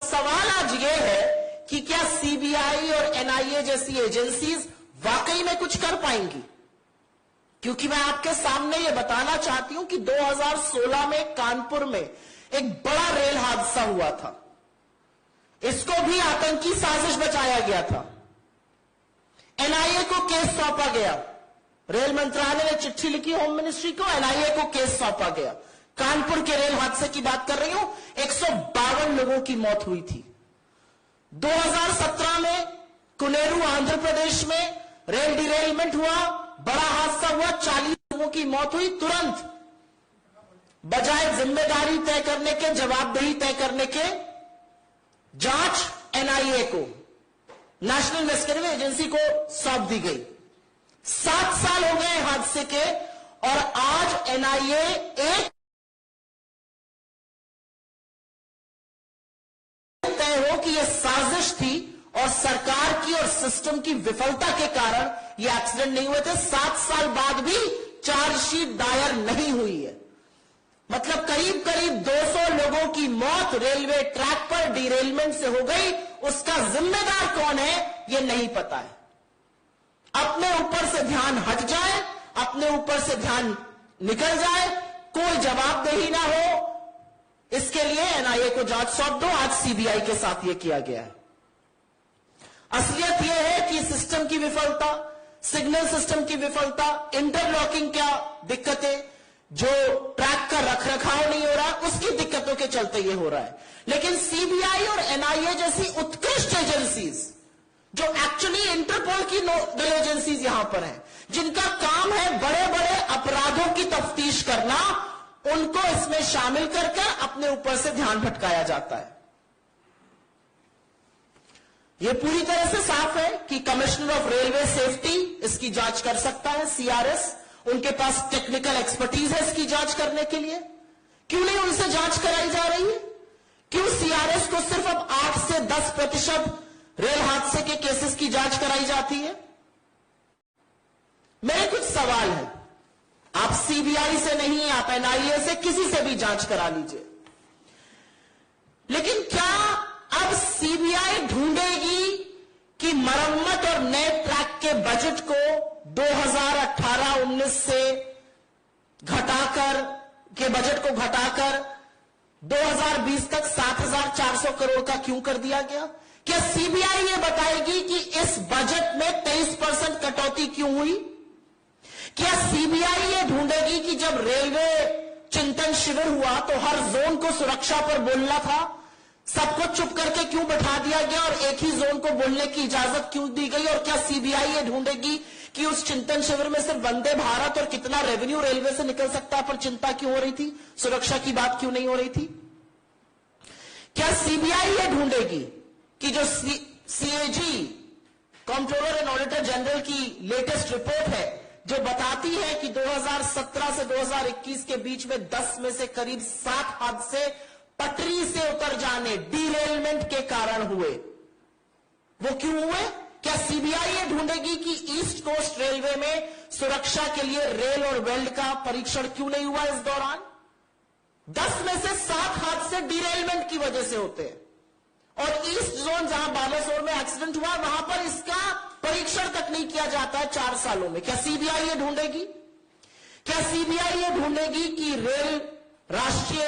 सवाल आज ये है कि क्या सीबीआई और एनआईए जैसी एजेंसीज वाकई में कुछ कर पाएंगी? क्योंकि मैं आपके सामने ये बताना चाहती हूं कि 2016 में कानपुर में एक बड़ा रेल हादसा हुआ था। इसको भी आतंकी साजिश बताया गया था। एनआईए को केस सौंपा गया। रेल मंत्रालय ने चिट्ठी लिखी होम मिनिस्ट्री को, एनआईए को केस सौंपा गया। कानपुर के रेल हादसे की बात कर रही हूं, 152 लोगों की मौत हुई थी। 2017 में कुनेरू आंध्र प्रदेश में रेल डिरेलमेंट हुआ, बड़ा हादसा हुआ, 40 लोगों की मौत हुई। तुरंत बजाय जिम्मेदारी तय करने के, जवाबदेही तय करने के, जांच एनआईए को, नेशनल इन्वेस्टिगेटिव एजेंसी को सौंप दी गई। 7 साल हो गए हादसे के और आज एनआईए एक तय हो कि यह साजिश थी और सरकार की और सिस्टम की विफलता के कारण यह एक्सीडेंट नहीं हुए थे। 7 साल बाद भी चार्जशीट दायर नहीं हुई है। मतलब करीब करीब 200 लोगों की मौत रेलवे ट्रैक पर डिरेलमेंट से हो गई। उसका जिम्मेदार कौन है यह नहीं पता है। अपने ऊपर से ध्यान हट जाए, अपने ऊपर से ध्यान निकल जाए, कोई जवाबदेही ना हो, इसके लिए एनआईए को जांच सौंप दो। आज सीबीआई के साथ यह किया गया है। असलियत यह है कि सिस्टम की विफलता, सिग्नल सिस्टम की विफलता, इंटरलॉकिंग क्या दिक्कतें, जो ट्रैक का रखरखाव नहीं हो रहा, उसकी दिक्कतों के चलते यह हो रहा है। लेकिन सीबीआई और एनआईए जैसी उत्कृष्ट एजेंसीज, जो एक्चुअली इंटरपोल की नोडल एजेंसीज यहां पर हैं, जिनका काम है बड़े बड़े अपराधों की तफ्तीश करना, उनको इसमें शामिल करके अपने ऊपर से ध्यान भटकाया जाता है। यह पूरी तरह से साफ है कि कमिश्नर ऑफ रेलवे सेफ्टी इसकी जांच कर सकता है, सीआरएस, उनके पास टेक्निकल एक्सपर्टीज है इसकी जांच करने के लिए। क्यों नहीं उनसे जांच कराई जा रही है? क्यों सीआरएस को सिर्फ अब 8 से 10% रेल हादसे के केसेस की जांच कराई जाती है? मेरे कुछ सवाल है। आप सीबीआई से नहीं, आप एनआईए से, किसी से भी जांच करा लीजिए, लेकिन क्या अब सीबीआई ढूंढेगी कि मरम्मत और नए ट्रैक के बजट को 2018-19 से घटाकर, के बजट को घटाकर 2020 तक 7,400 करोड़ का क्यों कर दिया गया? क्या सीबीआई ये बताएगी कि इस बजट में 23% कटौती क्यों हुई? क्या सीबीआई ये ढूंढेगी कि जब रेलवे चिंतन शिविर हुआ तो हर जोन को सुरक्षा पर बोलना था, सबको चुप करके क्यों बैठा दिया गया और एक ही जोन को बोलने की इजाजत क्यों दी गई? और क्या सीबीआई ये ढूंढेगी कि उस चिंतन शिविर में सिर्फ वंदे भारत और कितना रेवेन्यू रेलवे से निकल सकता है पर चिंता क्यों हो रही थी, सुरक्षा की बात क्यों नहीं हो रही थी? क्या सीबीआई ये ढूंढेगी कि जो CAG, controller and auditor general की लेटेस्ट रिपोर्ट है, जो बताती है कि 2017 से 2021 के बीच में 10 में से करीब 7 हादसे पटरी से उतर जाने, डिरेलमेंट के कारण हुए, वो क्यों हुए? क्या सीबीआई ये ढूंढेगी कि ईस्ट कोस्ट रेलवे में सुरक्षा के लिए रेल और वेल्ड का परीक्षण क्यों नहीं हुआ इस दौरान? 10 में से 7 हादसे डिरेलमेंट की वजह से होते हैं और ईस्ट जोन जहां बालासोर में एक्सीडेंट हुआ वहां पर इसका परीक्षण तक नहीं किया जाता है 4 सालों में। क्या सीबीआई ये ढूंढेगी? क्या सीबीआई ये ढूंढेगी कि रेल राष्ट्रीय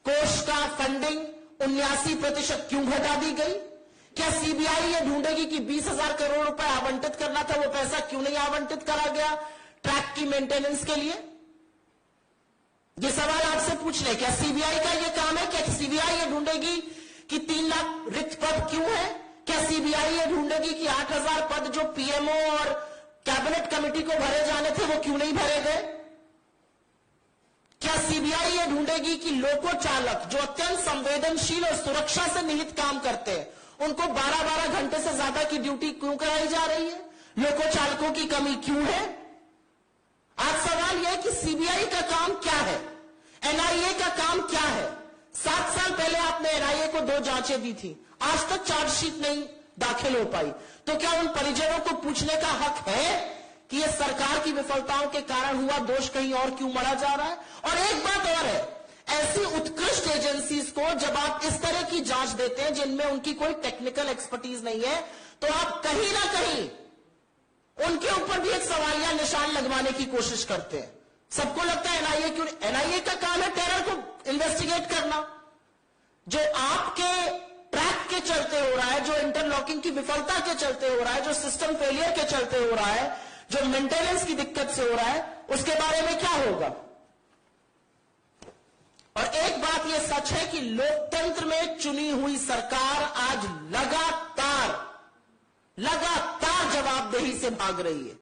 कोष का फंडिंग 79% क्यों घटा दी गई? क्या सीबीआई ये ढूंढेगी कि 20,000 करोड़ रुपए आवंटित करना था, वो पैसा क्यों नहीं आवंटित करा गया ट्रैक की मेंटेनेंस के लिए? ये सवाल आपसे पूछ ले। क्या सीबीआई का ये काम है? क्या सीबीआई ये ढूंढेगी कि 3 लाख रिक्त पद क्यों है? क्या सीबीआई ये ढूंढेगी कि 8,000 पद जो पीएमओ और कैबिनेट कमेटी को भरे जाने थे वो क्यों नहीं भरे गए? क्या सीबीआई ये ढूंढेगी कि लोको चालक जो अत्यंत संवेदनशील और सुरक्षा से निहित काम करते हैं, उनको 12-12 घंटे से ज्यादा की ड्यूटी क्यों कराई जा रही है? लोको चालकों की कमी क्यों है? आज सवाल यह है कि सीबीआई का काम क्या है, एनआईए का काम क्या है? 7 साल पहले आपने एनआईए को 2 जांचें दी थी, आज तक चार्जशीट नहीं दाखिल हो पाई। तो क्या उन परिजनों को पूछने का हक है कि यह सरकार की विफलताओं के कारण हुआ, दोष कहीं और क्यों मढ़ा जा रहा है? और एक बात और है, ऐसी उत्कृष्ट एजेंसीज को जब आप इस तरह की जांच देते हैं जिनमें उनकी कोई टेक्निकल एक्सपर्टीज नहीं है, तो आप कहीं ना कहीं उनके ऊपर भी एक सवालिया निशान लगवाने की कोशिश करते हैं। सबको लगता है एनआईए क्यों? एनआईए का काम है टेरर को इन्वेस्टिगेट करना। जो आपके ट्रैक के चलते हो रहा है, जो इंटरलॉकिंग की विफलता के चलते हो रहा है, जो सिस्टम फेलियर के चलते हो रहा है, जो मेंटेनेंस की दिक्कत से हो रहा है, उसके बारे में क्या होगा? और एक बात यह सच है कि लोकतंत्र में चुनी हुई सरकार आज लगातार जवाबदेही से भाग रही है।